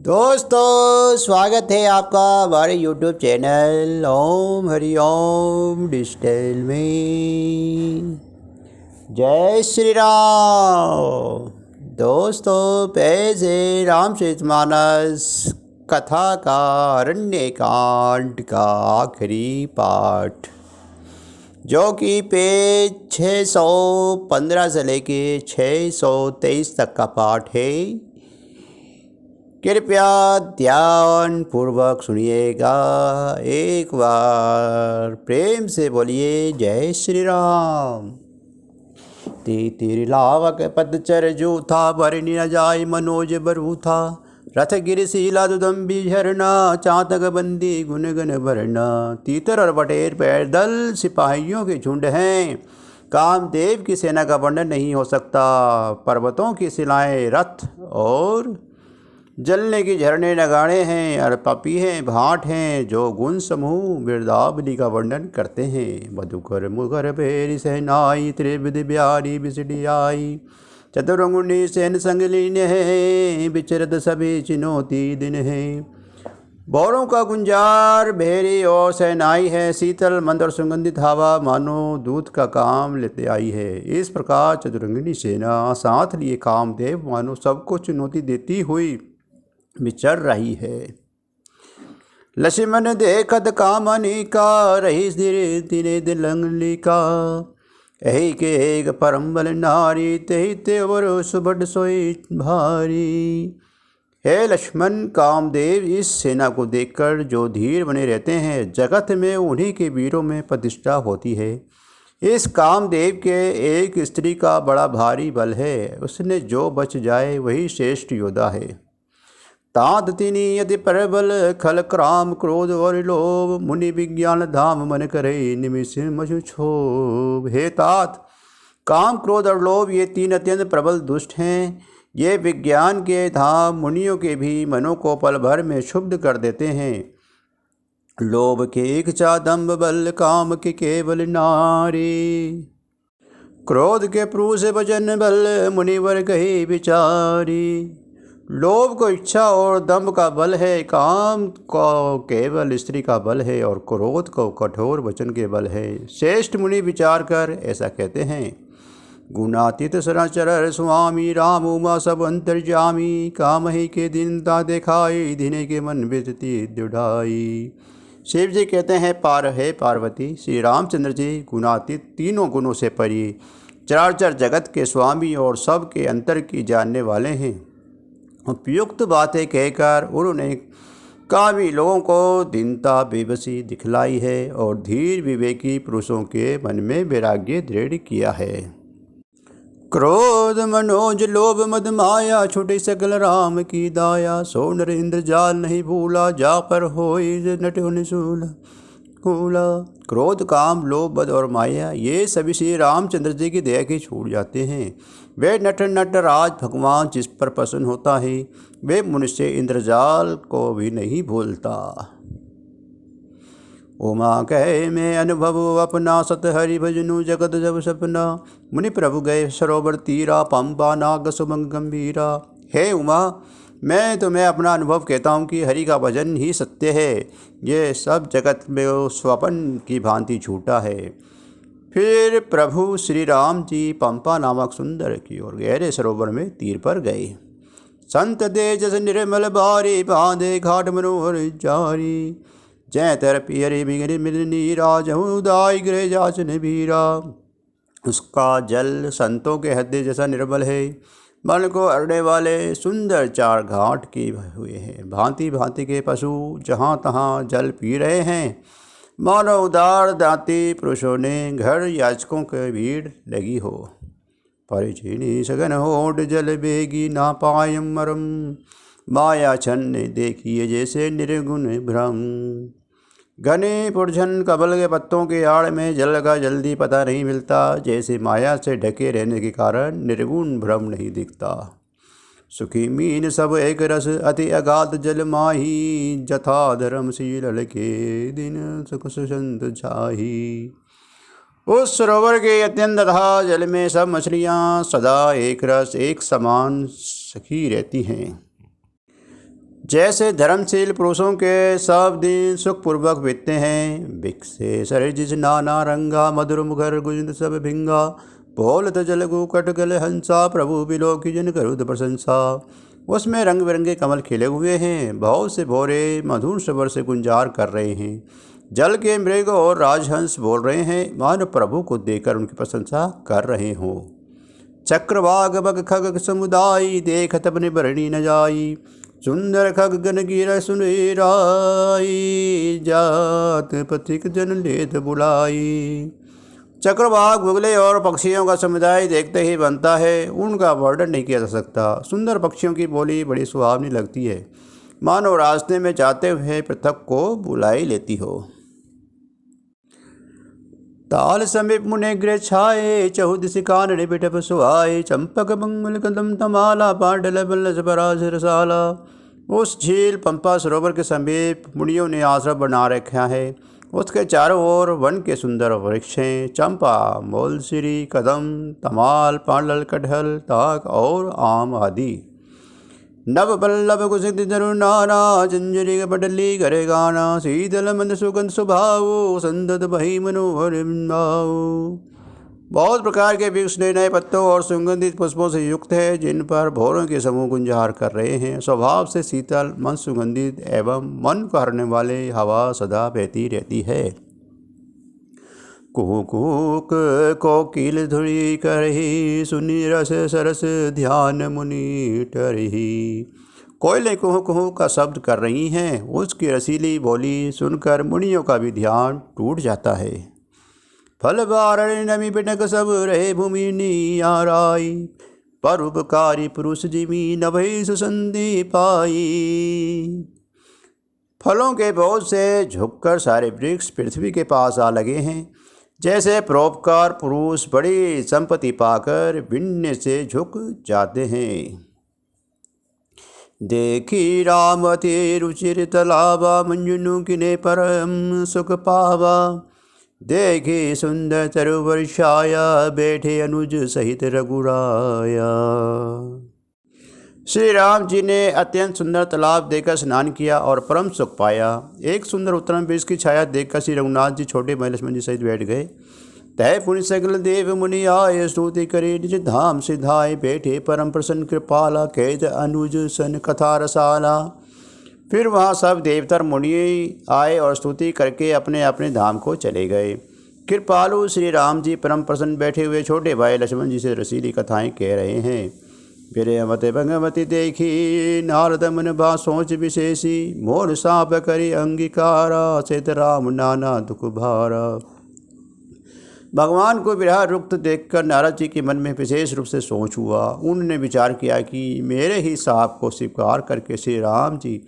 दोस्तों, स्वागत है आपका हमारे YouTube चैनल ओम हरि ओम डिजिटल में। जय श्री राम। दोस्तों, पेज है रामचरितमानस कथा का अरण्य कांड का आखिरी पाठ, जो कि पेज 615 से लेके 623 तक का पाठ है। कृपया ध्यान पूर्वक सुनिएगा। एक बार प्रेम से बोलिए जय श्री राम। तीर लावक पदचर जो था, भरनी न जाय मनोज बरू था। रथ गिरशीला दुदम्बी झरना, चातक बंदी गुन गन भरना। तीतर और बटेर पैदल सिपाहियों के झुंड हैं। कामदेव की सेना का वर्णन नहीं हो सकता। पर्वतों की शिलाएं रथ और जलने की झरने नगाड़े हैं और पपीहे भाट हैं, जो गुण समूह बिरदावली का वर्णन करते हैं। मधुकर मुगर भेरी सहनाई, त्रिविध ब्यारी बिसडी आई। चतुरंगुनी सेन संग लीन है, विचरत सभी चिनौती दिन है। बौरों का गुंजार भेरी और सहनाई है, शीतल मंद और सुगंधित हवा मानो दूध का काम लेते आई है। इस प्रकार चतुरंगिनी सेना साथ लिए कामदेव मानो सबको चुनौती देती हुई विचर रही है। लक्ष्मण देखत कामनी का, रही धीरे धीरे दिलंगली का। यही के एक परम बल नारी, तेहि तेवर सुबड सोई भारी। हे लक्ष्मण, कामदेव इस सेना को देखकर जो धीर बने रहते हैं, जगत में उन्हीं के वीरों में प्रतिष्ठा होती है। इस कामदेव के एक स्त्री का बड़ा भारी बल है, उसने जो बच जाए वही श्रेष्ठ योद्धा है। तात तिनी यदि परबल, खल क्राम क्रोध और लोभ। मुनि विज्ञान धाम मन करे, निमिष मशु क्षोभ। हे तात, काम क्रोध और लोभ ये तीन अत्यंत प्रबल दुष्ट हैं। ये विज्ञान के धाम मुनियों के भी मनों को पल भर में क्षुब्ध कर देते हैं। लोभ के इच्छा दम्भ बल, काम के केवल नारी। क्रोध के पुरुष वचन बल, मुनिवर कही विचारी। लोभ को इच्छा और दंभ का बल है, काम को केवल स्त्री का बल है और क्रोध को कठोर वचन के बल है। श्रेष्ठ मुनि विचार कर ऐसा कहते हैं। गुणातीत शरणचर स्वामी, राम उमा सब अंतर्जामी। काम ही के दीनता दिखाई, दीने के मन बेचती दृढ़ाई। शिव जी कहते हैं, पार है पार्वती, श्री रामचंद्र जी गुणातीत तीनों गुणों से परी, चराचर जगत के स्वामी और सब के अंतर की जानने वाले हैं। उपयुक्त बातें कहकर उन्होंने कामी लोगों को दीनता बेबसी दिखलाई है और धीर विवेकी पुरुषों के मन में वैराग्य दृढ़ किया है। क्रोध मनोज लोभ मद माया, छुटे सकल राम की दाया। सो नर इंद्रजाल नहीं भूला, जा पर होई नटो निशूल कूला। क्रोध काम लोभ मद और माया ये सभी श्री रामचंद्र जी की दया के छूट जाते हैं। वे नट राज भगवान जिस पर प्रसन्न होता है, वे मनुष्य इंद्रजाल को भी नहीं भूलता। उमा कहे मैं अनुभव अपना, सत हरि भजनु जगत जब सपना। मुनि प्रभु गए सरोवर तीरा, पंपा नाग सुमंग गंभीरा। हे उमा, मैं तुम्हें अपना अनुभव कहता हूँ कि हरि का भजन ही सत्य है। ये सब जगत में स्वप्न की भांति झूठा है। फिर प्रभु श्री राम जी पंपा नामक सुंदर की ओर गहरे सरोवर में तीर पर गए। संत दे जस निर्मल बारी, बांधे घाट मनोहर जारी। जय तर पियरे बिगड़ मिलनी, राजदाय गृह जाचन भीरा। उसका जल संतों के हृदय जैसा निर्मल है। मन को अरने वाले सुंदर चार घाट किए हुए हैं। भांति भांति के पशु जहाँ तहाँ जल पी रहे हैं। मानो उदार दाती पुरुषों ने घर याचकों के भीड़ लगी हो। परिचिनी सघन होड जल बेगी, ना पायम मरम। माया छन्न देखिए जैसे निर्गुण भ्रम। घने पुरझन कबल के पत्तों के आड़ में जल का जल्दी पता नहीं मिलता, जैसे माया से ढके रहने के कारण निर्गुण भ्रम नहीं दिखता। सुखी मीन सब एक रस, अति अगाध जल माही। जथा धर्मशील के दिन सुख सुसंत छाही। उस सरोवर के अत्यंत अथाह जल में सब मछलियाँ सदा एक रस एक समान सखी रहती हैं। जैसे धर्मशील पुरुषों के सब दिन सुखपूर्वक बीतते हैं, बिकसे शरीर जिस नाना रंगा, मधुर मुखर गुंज सब भिंगा, बोलत जल गु कटगल हंसा, प्रभु बिलोकी जन करुद प्रशंसा। उसमें रंग बिरंगे कमल खिले हुए हैं, बहुत से भोरे मधुर स्वर से गुंजार कर रहे हैं। जल के मृग और राजहंस बोल रहे हैं, मानो प्रभु को देखकर उनकी प्रशंसा कर रहे हों। चक्रवाग बग खग समुदाय, देखत अपने बरणी न जाई, सुंदर खग गन गिर सुनेराई, जात पथिक जन लेत बुलाई। चक्रवाक बुगले और पक्षियों का समुदाय देखते ही बनता है, उनका वर्णन नहीं किया जा सकता। सुंदर पक्षियों की बोली बड़ी सुहावनी लगती है, मानो रास्ते में जाते हुए पृथक को बुलाई लेती हो। ताल समीप मुने गृह छाए, चहुदिश कानने बिटप सुहाए, चंपक मंगल कदम तमाला, पांडल बल्लस परास रसाला। उस झील पंपा सरोवर के समीप मुनियों ने आश्रम बना रखा है। उसके चारों ओर वन के सुंदर वृक्ष हैं, चंपा, मोलसिरी, कदम, तमाल, पांडल, कटहल, ताक और आम आदि। नव बल्लभ कुसित जरु नाना, जंजरी बडली करे गाना, शीतल मंद सुगंध सुभाओ, संदत बही मनोहर बिंबाओ। बहुत प्रकार के वृक्ष नए नए पत्तों और सुगंधित पुष्पों से युक्त है, जिन पर भौरों के समूह गुंजार कर रहे हैं। स्वभाव से शीतल, मन सुगंधित एवं मन को हरने वाले हवा सदा बहती रहती है। कुहू कुहू कोकिल धुरी करही, सुनी रस सरस ध्यान मुनि टरही। कोयलें कुहू कुहू का शब्द कर रही हैं, उसकी रसीली बोली सुनकर मुनियों का भी ध्यान टूट जाता है। फल बारण नमी बिटक सब रहे भूमि नियाराई, परोपकारी पुरुष जिमी नभई सुसंधि पाई। फलों के बोझ से झुककर सारे वृक्ष पृथ्वी के पास आ लगे हैं, जैसे परोपकार पुरुष बड़ी संपत्ति पाकर विण्य से झुक जाते हैं। देखी रामति रुचिर तलावा, मंजुनु किने परम सुख पावा। देखे सुंदर सरोवर छाया, बैठे अनुज सहित रघुराया। श्री राम जी ने अत्यंत सुंदर तालाब देखकर स्नान किया और परम सुख पाया। एक सुंदर उत्तम वृक्ष की छाया देखकर श्री रघुनाथ जी छोटे भाई लक्ष्मण जी सहित बैठ गए। तय पुण्य सकल देव मुनि आए, स्तुति करे निज धाम सिधाए, बैठे परम प्रसन्न कृपाला, कैद अनुज सन कथा रसाला। फिर वहाँ सब देवतर मुनि आए और स्तुति करके अपने अपने धाम को चले गए। कृपालु श्री राम जी परम प्रसन्न बैठे हुए छोटे भाई लक्ष्मण जी से रसीली कथाएं कह रहे हैं। फिर मत भगवती देखी, नारद मन बा सोच विशेषी, मोर साप करी अंगीकारा, सेत राम नाना दुख भारा। भगवान को विरह रुक्त देखकर नारद जी के मन में विशेष रूप से सोच हुआ। उन्होंने विचार किया कि मेरे ही साप को स्वीकार करके श्री राम जी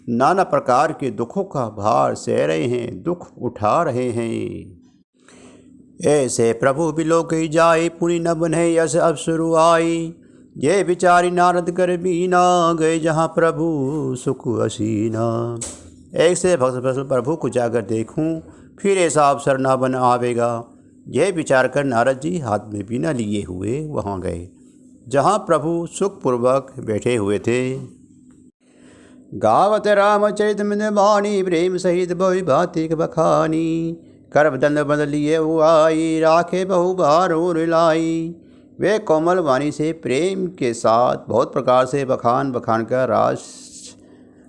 नाना प्रकार के दुखों का भार सह रहे हैं, दुख उठा रहे हैं। ऐसे प्रभु बिलोक जाए, पुनि न बने यश अवसरु आई। ये विचारी नारद कर बीना, गए जहाँ प्रभु सुख असीना। ऐसे भक्त प्रभु को जाकर देखूं, फिर ऐसा अवसर न बन आवेगा। यह विचार कर नारद जी हाथ में बीना लिए हुए वहाँ गए, जहाँ प्रभु सुखपूर्वक बैठे हुए थे। गावत रामचरित में बाणी, प्रेम सहित बहु भाति बखानी। करब दंड बदलिए वो आई, राखे बहु बार लाई। वे कोमल वाणी से प्रेम के साथ बहुत प्रकार से बखान कर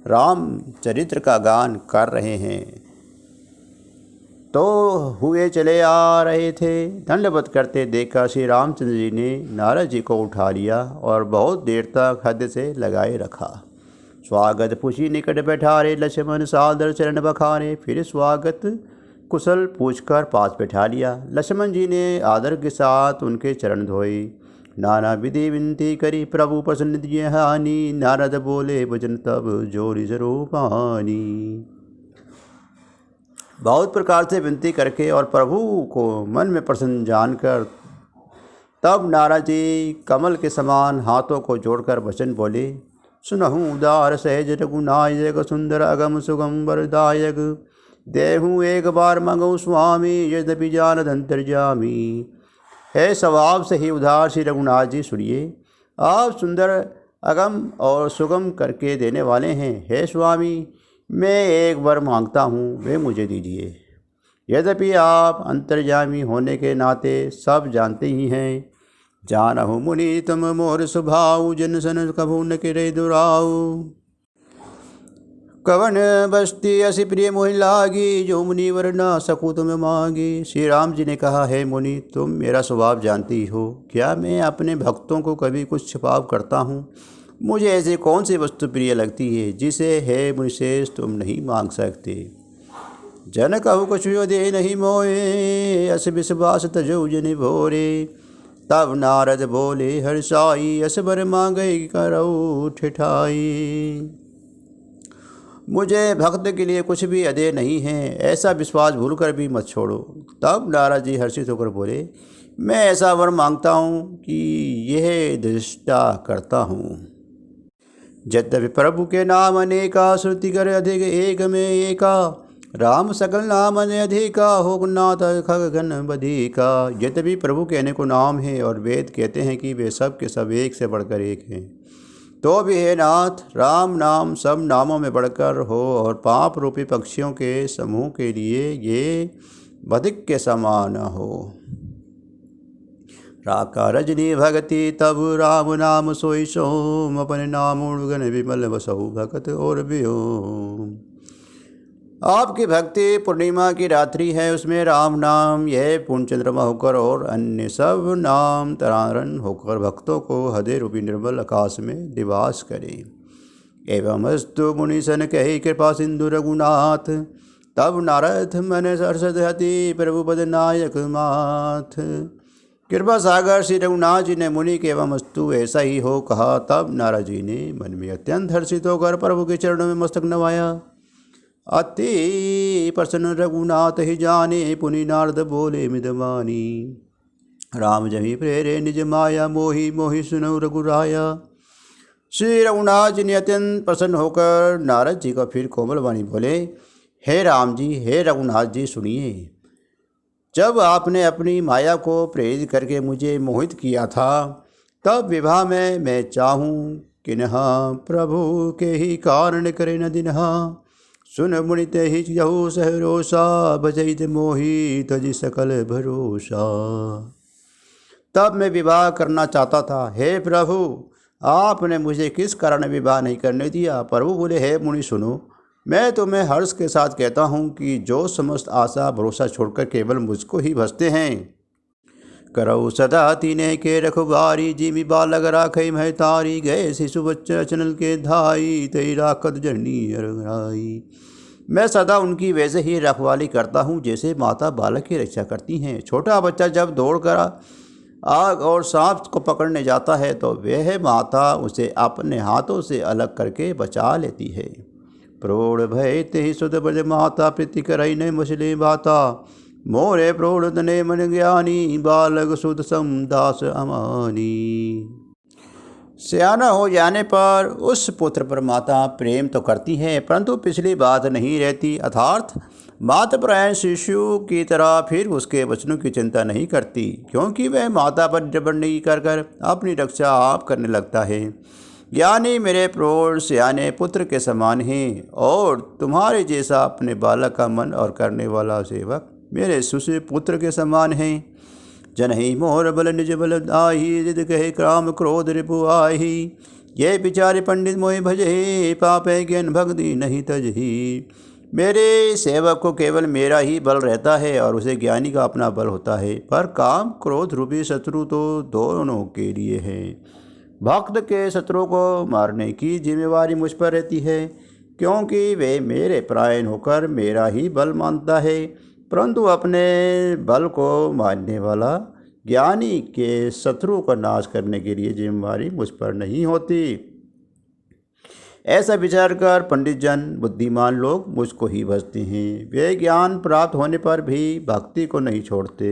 राम चरित्र का गान कर रहे हैं। तो हुए चले आ रहे थे, दंडवत करते देखा श्री रामचंद्र जी ने नारद जी को उठा लिया और बहुत देर तक हद से लगाए रखा। स्वागत पूछी निकट बैठारे, लक्ष्मण सादर चरण बखाने। फिर स्वागत कुशल पूछकर पास बैठा लिया। लक्ष्मण जी ने आदर के साथ उनके चरण धोए। नाना विधि विनती करी, प्रभु प्रसन्न दिए हानि। नारद बोले भजन तब जोरी जरो पानी। बहुत प्रकार से विनती करके और प्रभु को मन में प्रसन्न जानकर तब नारद जी कमल के समान हाथों को जोड़कर वचन बोले। सुनहु उदार सहज रघुनायक, सुंदर अगम सुगम वरदायक। देहूँ एक बार मंगऊ स्वामी, यद्यपि जानत अंतर्यामी। है स्वभाव से ही उदार श्री रघुनाथ जी, सुनिए। आप सुंदर अगम और सुगम करके देने वाले हैं। हे स्वामी, मैं एक वर मांगता हूँ, वे मुझे दीजिए। यद्यपि आप अंतर्यामी होने के नाते सब जानते ही हैं। जानहु मुनि तुम मोर स्वभाव, जन सन कभू न किरे दुराऊ। कवन बस्ती असी प्रिय मोहि लागी, जो मुनि वर न सकूँ तुम मांगी। श्री राम जी ने कहा, है मुनि, तुम मेरा स्वभाव जानती हो। क्या मैं अपने भक्तों को कभी कुछ छिपाव करता हूँ? मुझे ऐसी कौन सी वस्तु प्रिय लगती है जिसे हे मुनिशेष तुम नहीं मांग सकते। जन कहु कछु दे नहीं मोए, अस विश्वास तजो जन भोरे। तब नारद बोले हर्षाई, अस बर मांगे करऊ ठिठाई। मुझे भक्त के लिए कुछ भी अदेय नहीं है, ऐसा विश्वास भूल कर भी मत छोड़ो। तब नारद जी हर्षित होकर बोले, मैं ऐसा वर मांगता हूँ कि यह दृष्टा करता हूँ। यद्यपि प्रभु के नाम अनेका, श्रुति कर अधिक एक में एका। राम सकल नाम अने अधिका, हो नाथ खगन बधिका। यद्यपि प्रभु के अनेकों नाम हैं और वेद कहते हैं कि वे सब के सब एक से बढ़कर एक हैं, तो भी हे नाथ, राम नाम सब नामों में बढ़कर हो और पाप रूपी पक्षियों के समूह के लिए ये बधिक के समान हो। राका रजनी भगति तब राम नाम सोई सोम, अपने नाम उड़गन विमल बसहु भगत और व्योम। आपकी भक्ति पूर्णिमा की रात्रि है, उसमें राम नाम यह पूर्ण चंद्रमा होकर और अन्य सब नाम तरारण होकर भक्तों को हृदय रूपी निर्मल आकाश में निवास करे। एवं अस्तु मुनि सन कही कृपा सिंधु रघुनाथ। तब नारद मन हर्षद हति, प्रभु पद नायक माथ। कृपा सागर श्री रघुनाथ जी ने मुनि के एवं अस्तु ऐसा ही हो कहा। तब नारद जी ने मन में अत्यंत हर्षित होकर प्रभु के चरणों में मस्तक नवाया। अति प्रसन्न रघुनाथ ही जाने, पुनि नारद बोले मिदवानी। राम जही प्रेरे निज माया, मोहि मोहि सुनौ रघुराया। श्री रघुनाथ जी ने अत्यंत प्रसन्न होकर नारद जी को फिर कोमल वाणी बोले, हे राम जी, हे रघुनाथ जी, सुनिए। जब आपने अपनी माया को प्रेरित करके मुझे मोहित किया था, तब विवाह में मैं चाहूँ किन्हा, प्रभु के ही कारण करे न दिनहा। सुन मुनि ते ही जहु सहरोसा, बजैत मोहि तज सकल भरोसा। तब मैं विवाह करना चाहता था। हे प्रभु, आपने मुझे किस कारण विवाह नहीं करने दिया? प्रभु बोले, हे मुनि सुनो, मैं तुम्हें हर्ष के साथ कहता हूँ कि जो समस्त आशा भरोसा छोड़कर केवल मुझको ही भजते हैं। करऊ सदा तीने के रखवारी, जिमि बालक राखई महतारी। गए शिशु बच्चा चनल के धाई, तई राखत जननी अरगाई। मैं सदा उनकी वैसे ही रखवाली करता हूँ जैसे माता बालक की रक्षा करती हैं। छोटा बच्चा जब दौड़कर आग और सांप को पकड़ने जाता है तो वह माता उसे अपने हाथों से अलग करके बचा लेती है। प्रौढ़ भय ते सुध ब्रज माता, प्रीति करई ने मछली बाता। मोरे प्रौढ़ तने मन ज्ञानी, बालक सुध सम दास अमानी। सियाना हो जाने पर उस पुत्र पर माता प्रेम तो करती है, परंतु पिछली बात नहीं रहती, अर्थात मातृपरायण शिशु की तरह फिर उसके वचनों की चिंता नहीं करती, क्योंकि वह माता पर निर्भर नहीं कर अपनी रक्षा आप करने लगता है। ज्ञानी मेरे प्रौढ़ सियाने पुत्र के समान हैं, और तुम्हारे जैसा अपने बालक का मन और करने वाला सेवक मेरे सुशील पुत्र के समान हैं। जनहि मोर बल निज बल आही, जिद कहे काम क्रोध रिपु आही। ये बिचारे पंडित मोहि भजहि, पापे ज्ञान भक्ति नहीं तजहि। मेरे सेवक को केवल मेरा ही बल रहता है और उसे ज्ञानी का अपना बल होता है, पर काम क्रोध रूपी शत्रु तो दोनों के लिए है। भक्त के शत्रुओं को मारने की जिम्मेवारी मुझ पर रहती है, क्योंकि वे मेरे परायण होकर मेरा ही बल मानता है, परंतु अपने बल को मानने वाला ज्ञानी के शत्रु का नाश करने के लिए जिम्मेवारी मुझ पर नहीं होती। ऐसा विचार कर पंडित जन बुद्धिमान लोग मुझको ही भजते हैं। वे ज्ञान प्राप्त होने पर भी भक्ति को नहीं छोड़ते।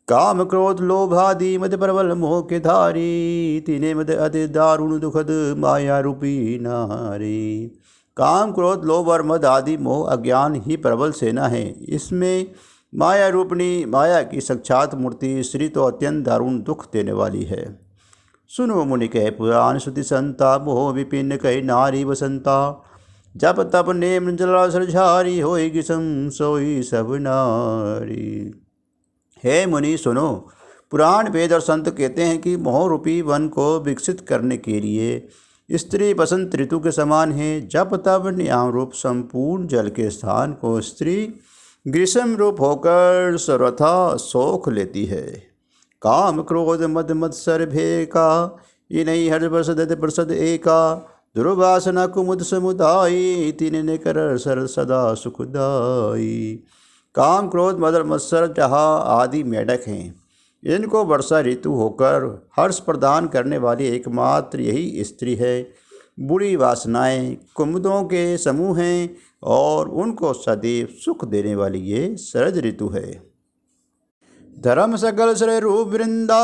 काम क्रोध लोभ आदि मद प्रबल मोह के धारी, तीने मद अति दारुण दुखद माया रूपी नारी। काम क्रोध लोभ और मद आदि मोह अज्ञान ही प्रबल सेना है। इसमें माया रूपणी माया की साक्षात मूर्ति श्री तो अत्यंत दारुण दुख देने वाली है। सुनो मुनि कहे पुराण श्रुति संता, मोह विपिन कहे नारी बसंता। जब तब नेम जलासर झारी, होएगी सम सोई सब नारी। हे मुनि सुनो, पुराण वेद और संत कहते हैं कि मोह रूपी वन को विकसित करने के लिए स्त्री बसंत ऋतु के समान है। जब तब न्याम रूप संपूर्ण जल के स्थान को स्त्री ग्रीष्म रूप होकर सर्वथा सोख लेती है। काम क्रोध मद मत्सर भे का, ये नहीं हर प्रसद प्रसद एका। दुर्वासना कुमुद समुदायी, तीन ने कर सर सदा सुखदाई। काम क्रोध मद मत्सर जहाँ आदि मेढक हैं, इनको वर्षा ऋतु होकर हर्ष प्रदान करने वाली एकमात्र यही स्त्री है। बुरी वासनाएं कुमुदों के समूह हैं और उनको सदैव सुख देने वाली ये शरद ऋतु है। धर्म सकल श्रेय रूप वृंदा,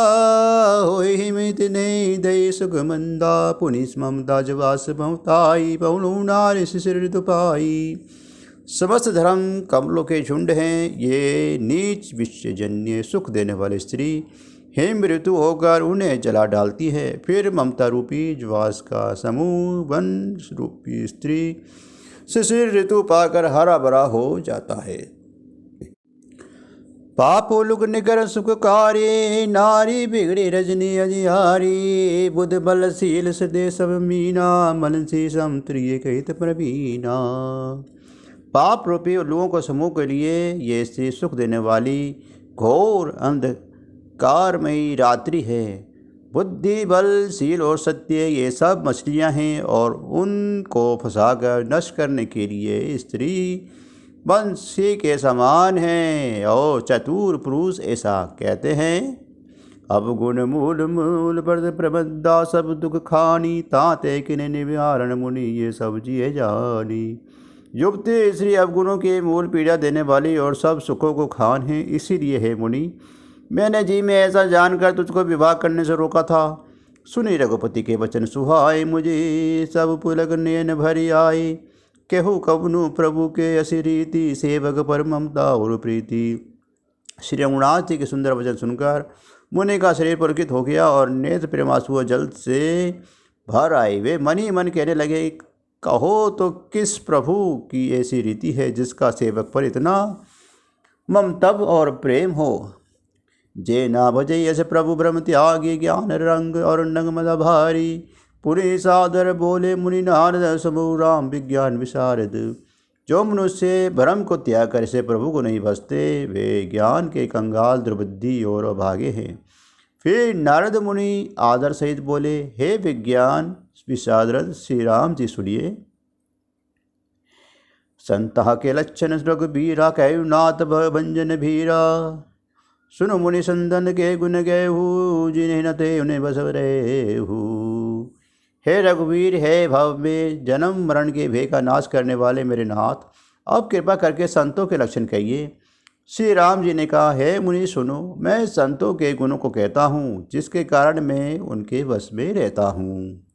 होहि मित ने दय सुख मंदा। पुनिस ममता जवास बहुताई, पवनु नारी शिशिर ऋतु पाई। समस्त धर्म कमलों के झुंड हैं, ये नीच विषयजन्य सुख देने वाली स्त्री हेम ऋतु होकर उन्हें जला डालती है। फिर ममता रूपी ज्वास का समूह वंश रूपी स्त्री शिशिर ऋतु पाकर हरा भरा हो जाता है। पापो लुक निकर सुखकारी, नारी बिगड़ी रजनी अजिहारी। बुध बलशील सदे सब मीना, मन से समत्रिय कहित प्रवीणा। पाप रूपी उल्लुओं को समूह के लिए ये स्त्री सुख देने वाली घोर अंधकारमयी रात्रि है। बुद्धि बल शील और सत्य ये सब मछलियां हैं और उनको फंसाकर नष्ट करने के लिए स्त्री बंसी के समान है। और चतुर पुरुष ऐसा कहते हैं, अब गुण मूल मूल पर प्रबंधा, सब दुख खानी ताते किने निवारण मुनि, ये सब जिए जानी। युवती स्त्री अवगुणों के मूल पीड़ा देने वाली और सब सुखों को खान है। इसीलिए है मुनि, मैंने जी में ऐसा जानकर तुझको विवाह करने से रोका था। सुनी रघुपति के वचन सुहाए मुझे, सब पुलक नयन भरी आए। केहू कवनु प्रभु के असी रीति, सेवक पर ममता और प्रीति। श्री रघुनाथ जी के सुंदर वचन सुनकर मुनि का शरीर पुलकित हो गया और नेत्र प्रेमासु जल से भर आए। वे मन ही मन कहने लगे, कहो तो किस प्रभु की ऐसी रीति है जिसका सेवक पर इतना ममतब और प्रेम हो। जे ना भजे यश प्रभु ब्रह्म त्यागी, ज्ञान रंग और नंग मद भारी। पुरी सादर बोले मुनि नारद, समूह राम विज्ञान विशारद। जो मनुष्य भ्रम को त्याग कर से प्रभु को नहीं भजते, वे ज्ञान के कंगाल दुर्बुद्धि और अभागे हैं। फिर नारद मुनि आदर सहित बोले, हे विज्ञान विशारद श्री राम जी सुनिए। संता के लक्षण रघुबीरा, कहु नाथ भंजन भीरा। सुनो मुनि संदन के गुण गएहू, जिन्हें न ते उन्हें बस रहेहू। हे रघुवीर, हे भव में जन्म मरण के भय का नाश करने वाले मेरे नाथ, अब कृपा करके संतों के लक्षण कहिए। श्री राम जी ने कहा, हे मुनि सुनो, मैं संतों के गुणों को कहता हूँ, जिसके कारण मैं उनके वश में रहता हूँ।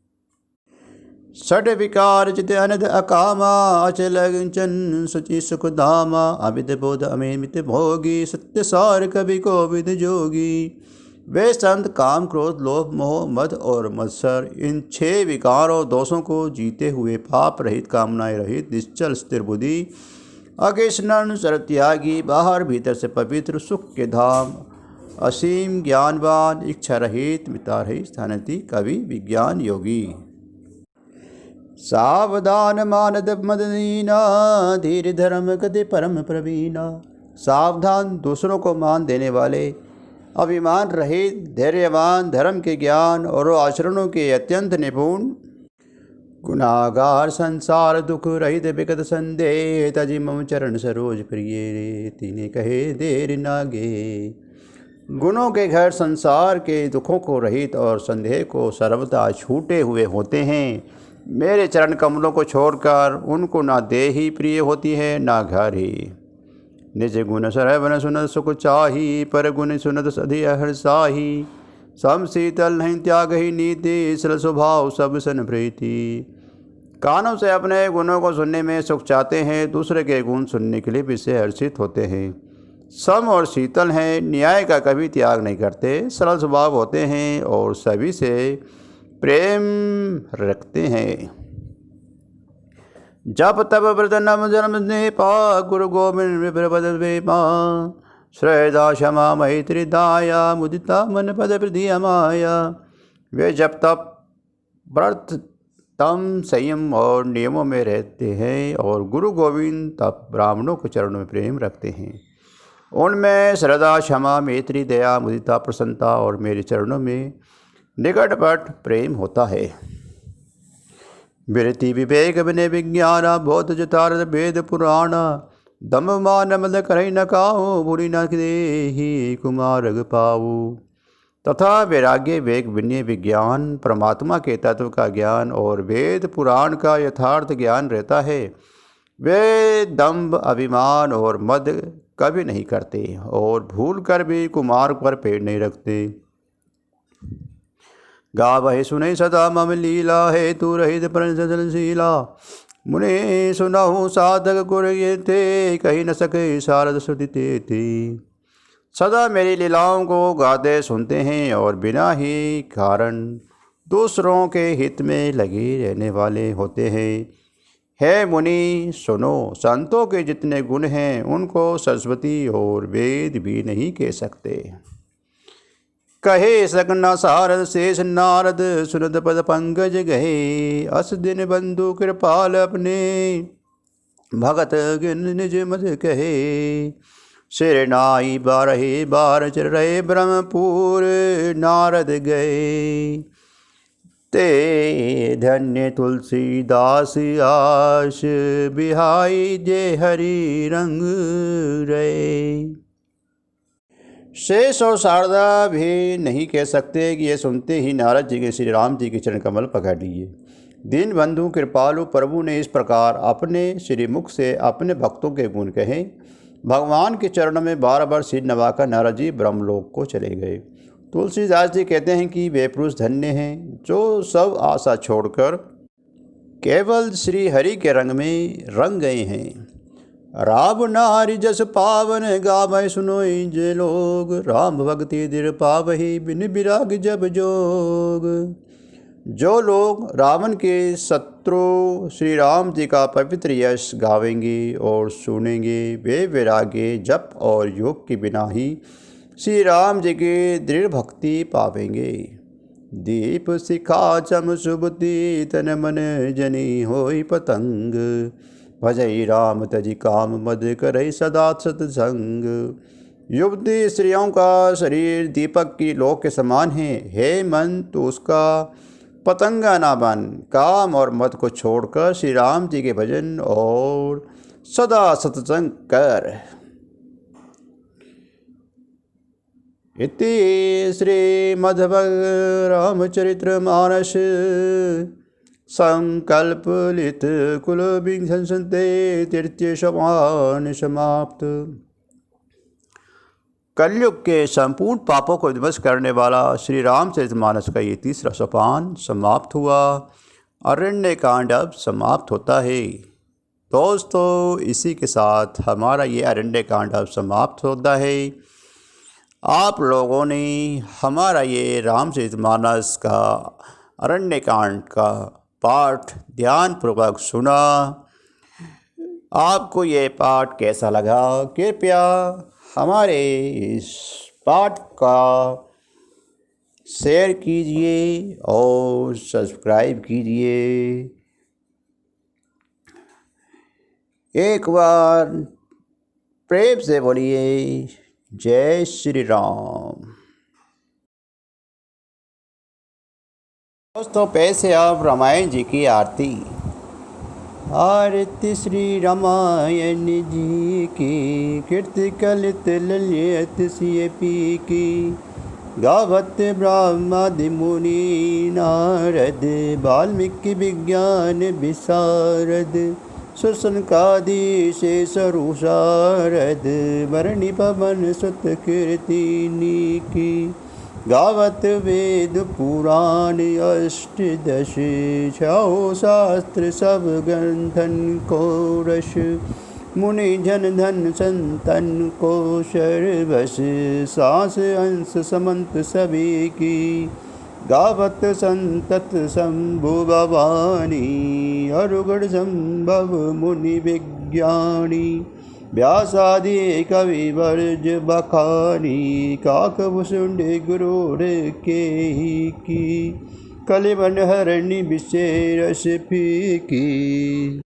षड विकार चित अनद अकामा, अचल चन सुचि सुख धामा। अमित बोध अमित भोगी, सत्य सार कवि को विद जोगी। वे संत काम क्रोध लोभ मोह मद और मत्सर, इन 6 विकारों दोषों को जीते हुए पाप रहित कामनाएं रहित निश्चल स्थिर बुद्धि अकेशनन सरत्यागी, बाहर भीतर से पवित्र सुख के धाम, असीम ज्ञानवान, इच्छा रहित मिता रहित स्थानति कवि विज्ञान योगी। सावधान मानद मदनीना, धीर धर्म गति परम प्रवीणा। सावधान दूसरों को मान देने वाले, अभिमान रहित धैर्यवान, धर्म के ज्ञान और आचरणों के अत्यंत निपुण। गुनागार संसार दुख रहित विगत संदेह, तजि मम चरण सरोज प्रिय रे, तीने कहे देर नागे। गुणों के घर संसार के दुखों को रहित और संदेह को सर्वदा छूटे हुए होते हैं। मेरे चरण कमलों को छोड़कर उनको ना देह ही प्रिय होती है ना घर ही। निज गुण सरवन सुनत सुख चाही, पर गुण सुनत सधि हर्षाही। सम शीतल नहीं त्याग ही नीति, सरल स्वभाव सब सन प्रीति। कानों से अपने गुणों को सुनने में सुख चाहते हैं, दूसरे के गुण सुनने के लिए विषय हर्षित होते हैं। सम और शीतल हैं, न्याय का कभी त्याग नहीं करते, सरल स्वभाव होते हैं और सभी से प्रेम रखते हैं। जप तप व्रत नम जन्म स्नेपा गुरु गोविंद विप्रपद वेपा श्रद्धा क्षमा मैत्री दाया मुदिता मन पद प्रति माया। वे जब तप व्रत तम संयम और नियमों में रहते हैं और गुरु गोविंद तब ब्राह्मणों के चरणों में प्रेम रखते हैं। उनमें श्रद्धा क्षमा मैत्री दया मुदिता प्रसन्नता और मेरे चरणों में निकटपट प्रेम होता है। विरति विवेक विनय विज्ञान बोध जतारद वेद पुराण दम मान मद करई न काहू बुरी न देहि कुमारग पाऊ। तथा वैराग्य वेग विनय विज्ञान परमात्मा के तत्व का ज्ञान और वेद पुराण का यथार्थ ज्ञान रहता है। वे दंभ अभिमान और मद कभी नहीं करते और भूल कर भी कुमार पर पेड़ नहीं रखते। गावहि सुने सदा मम लीला है तू रहित प्रणशीला मुने सुनहु साधक गुर ये थे कही न सके शारद श्रुति ते। सदा मेरी लीलाओं को गाते सुनते हैं और बिना ही कारण दूसरों के हित में लगे रहने वाले होते हैं। हे मुनि सुनो, संतों के जितने गुण हैं उनको सरस्वती और वेद भी नहीं कह सकते। कहे सकना सारद शेष नारद सुनद पद पंकज गहे अस दिन बंधु कृपाल अपने भगत गिन निज मत कहे। सिर नाई बारहे बार चर रहे ब्रह्मपुर नारद गए ते धन्य तुलसीदास आश बिहाई जय हरि रंग रे। शेष और शारदा भी नहीं कह सकते कि ये सुनते ही नारद जी के श्री राम जी के चरण कमल पकड़ लिए। दीन बंधु कृपालु प्रभु ने इस प्रकार अपने श्री मुख से अपने भक्तों के गुण कहे। भगवान के चरणों में बार बार सिर नवाकर नारद जी ब्रह्मलोक को चले गए। तुलसीदास जी कहते हैं कि वे पुरुष धन्य हैं जो सब आशा छोड़कर केवल श्री हरि के रंग में रंग गए हैं। राम नारि जस पावन गावै सुनोई जे लोग राम भक्ति दृढ़ पावहि बिन विराग जब जोग। जो लोग रावण के शत्रु श्री राम जी का पवित्र यश गावेंगे और सुनेंगे वे वैराग्य जप और योग के बिना ही श्री राम जी की दृढ़ भक्ति पावेंगे। दीप शिखा चम सुबुति तन मन जनी होई पतंग भजई राम तजी काम मद करई सदा सत्संग। युवती स्त्रियों का शरीर दीपक की लौ के समान है। हे मन तो उसका पतंगा ना बन, काम और मद को छोड़कर श्री राम जी के भजन और सदा सत्संग कर। इति श्री मध्वग रामचरित्र मानस संकल्प लित कुल विंशते तृतीय समान समाप्त। कलयुग के संपूर्ण पापों को विध्वंस करने वाला श्री रामचरितमानस का ये तीसरा सोपान समाप्त हुआ। अरण्य कांड अब समाप्त होता है। दोस्तों, इसी के साथ हमारा ये अरण्य कांड अब समाप्त होता है। आप लोगों ने हमारा ये रामचरितमानस का अरण्य कांड का पाठ ध्यानपूर्वक सुना। आपको ये पाठ कैसा लगा? कृपया हमारे इस पाठ का शेयर कीजिए और सब्सक्राइब कीजिए। एक बार प्रेम से बोलिए जय श्री राम। दोस्तों, पैसे अब रामायण जी की आरती। आरती श्री रामायण जी की कीर्ति कलित ललित सिय पी की। गावत ब्रह्मादि मुनि नारद वाल्मीकि विज्ञान विशारद। सुसनकादि शेष रुषारद वरणी पवन सुत कीर्तिनी की। गावत वेद पुराण अष्टदश छौ शास्त्र सब ग्रंथन को रस। मुनि जन धन संतन को सर्वस, सांस अंश समंत सभी की। गावत संतत शंभु भवानी, अरुगण संभव मुनि विज्ञानी। व्यासादि कवि वर्ज बखानी, काकभूषुंड गुरुर के ही की। कलिबन हरणी विशेष फीकी,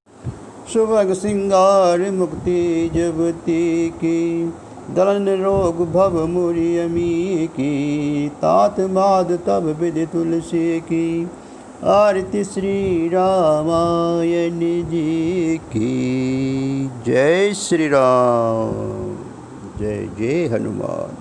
सुभग सिंगार मुक्ति जुगति की। दलन रोग भव मुरि अमी की, तात माद तब विधि तुलसी की। आरती श्री रामायण जी की। जय श्री राम। जय जय हनुमान।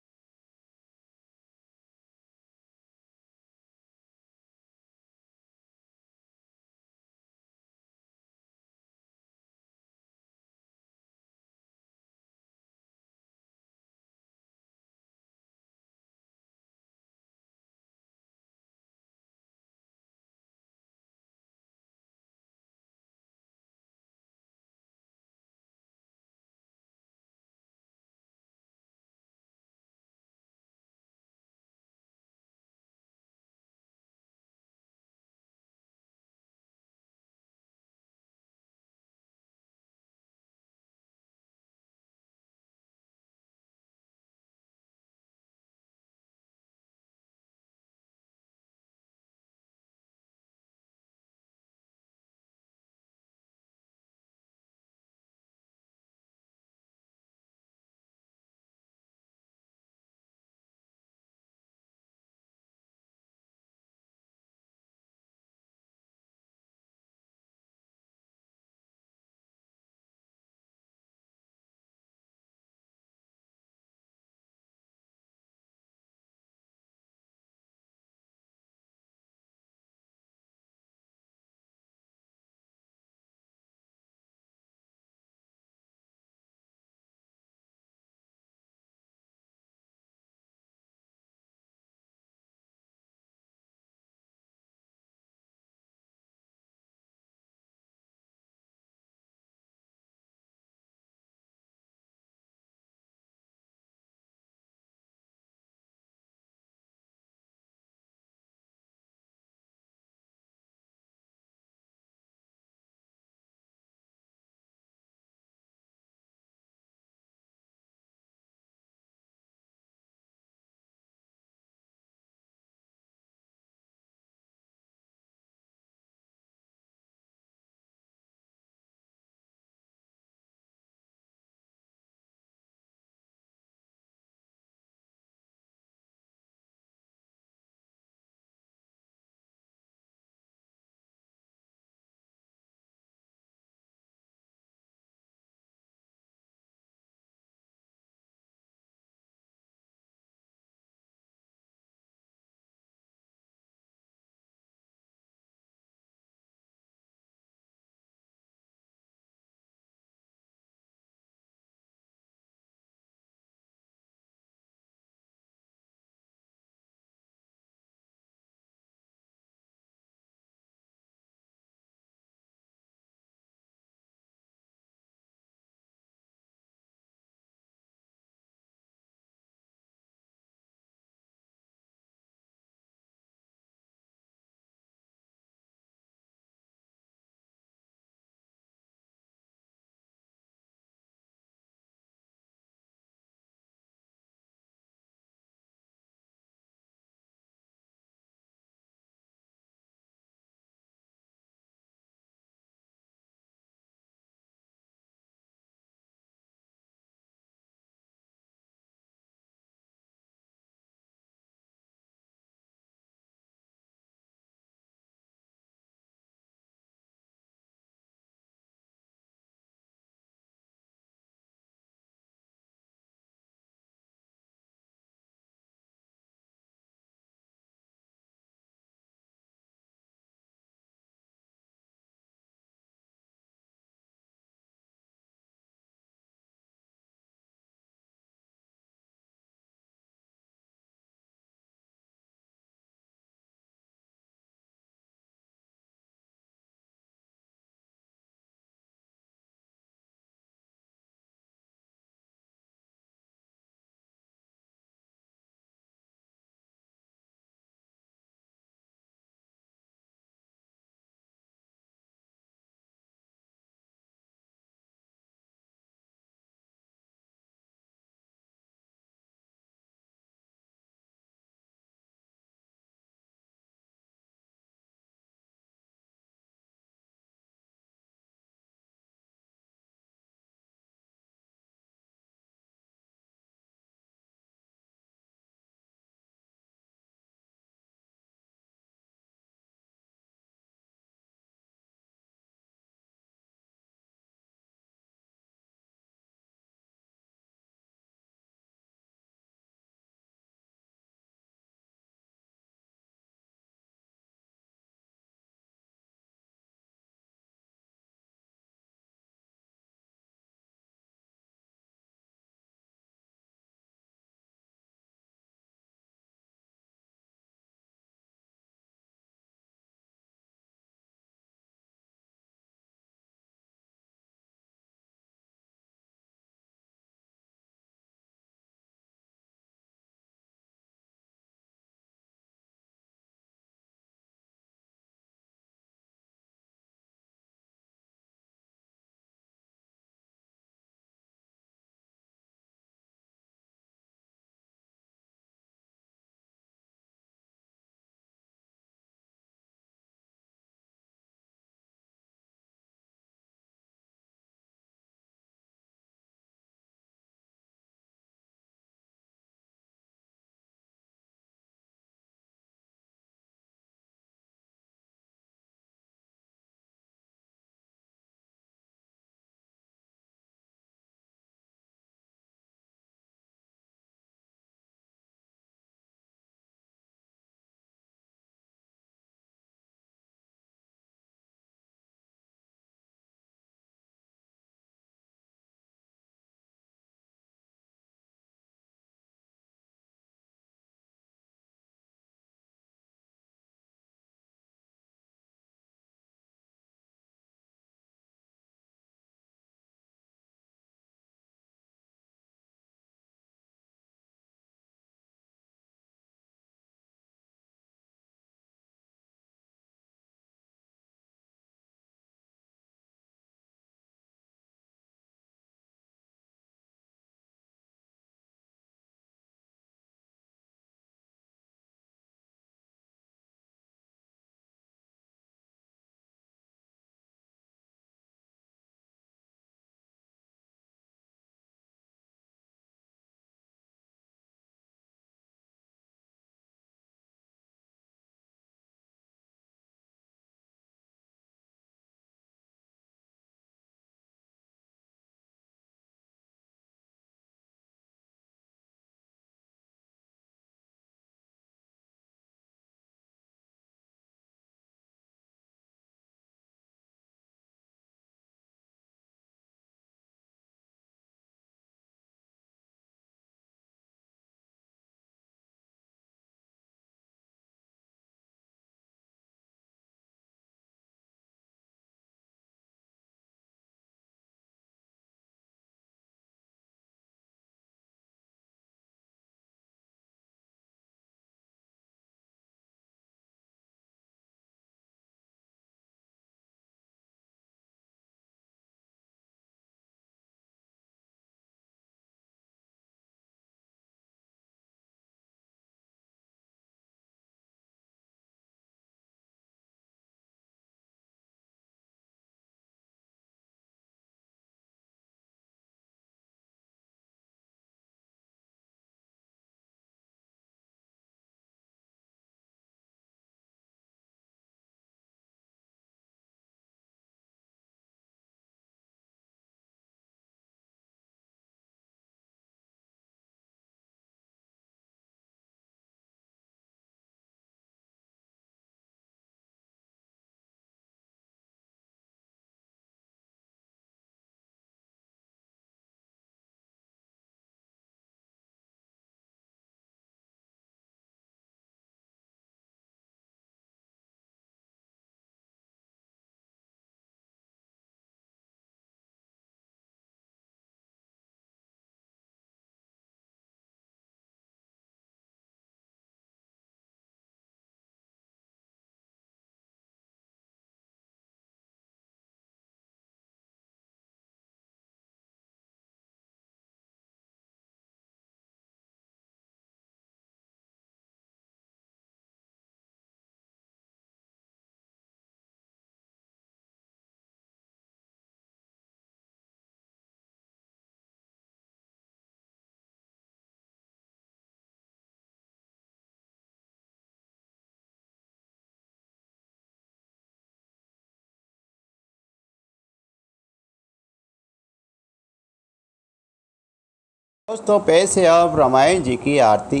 दोस्तों पैसे अब रामायण जी की आरती।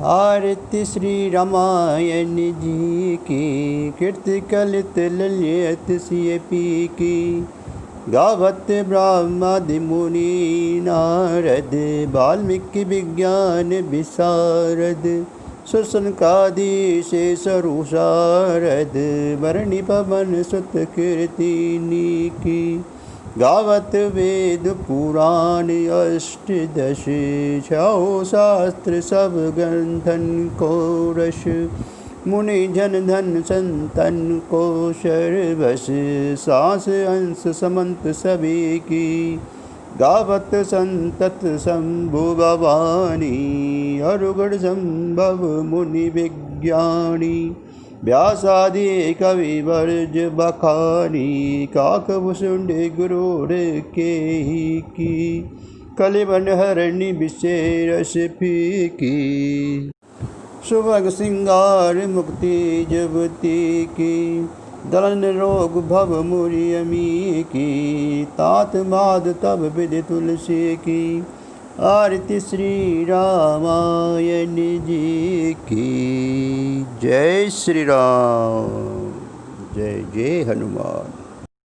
आरती श्री रामायण जी की, कीर्ति कलित ललित सिय पी की। गावत ब्रह्मादि मुनि नारद, वाल्मीकि विज्ञान विशारद। सुसनकादि शेष शारद, वरणी पवन सुत कीर्तिनी की। गावत वेद पुराण अष्टदश, छौ शास्त्र सब ग्रंथन को रस। मुनि जन धन संतन को शर्वस, सांस अंश समंत सभी की। गावत संतत शंभु भवानी, अरुगढ़ संभव मुनि विज्ञानी। व्यासादि कवि वर्ज बखानी, काकभूषुंड गुरुर के की। कलिबन हरणी विशेष फीकी, सुभग सिंगार मुक्ति जुगति की। दलन रोग भव मुरि अमी की, तात माद तब विधि तुलसी की। आरती श्री रामायण जी की। जय श्री राम, जय जय हनुमान।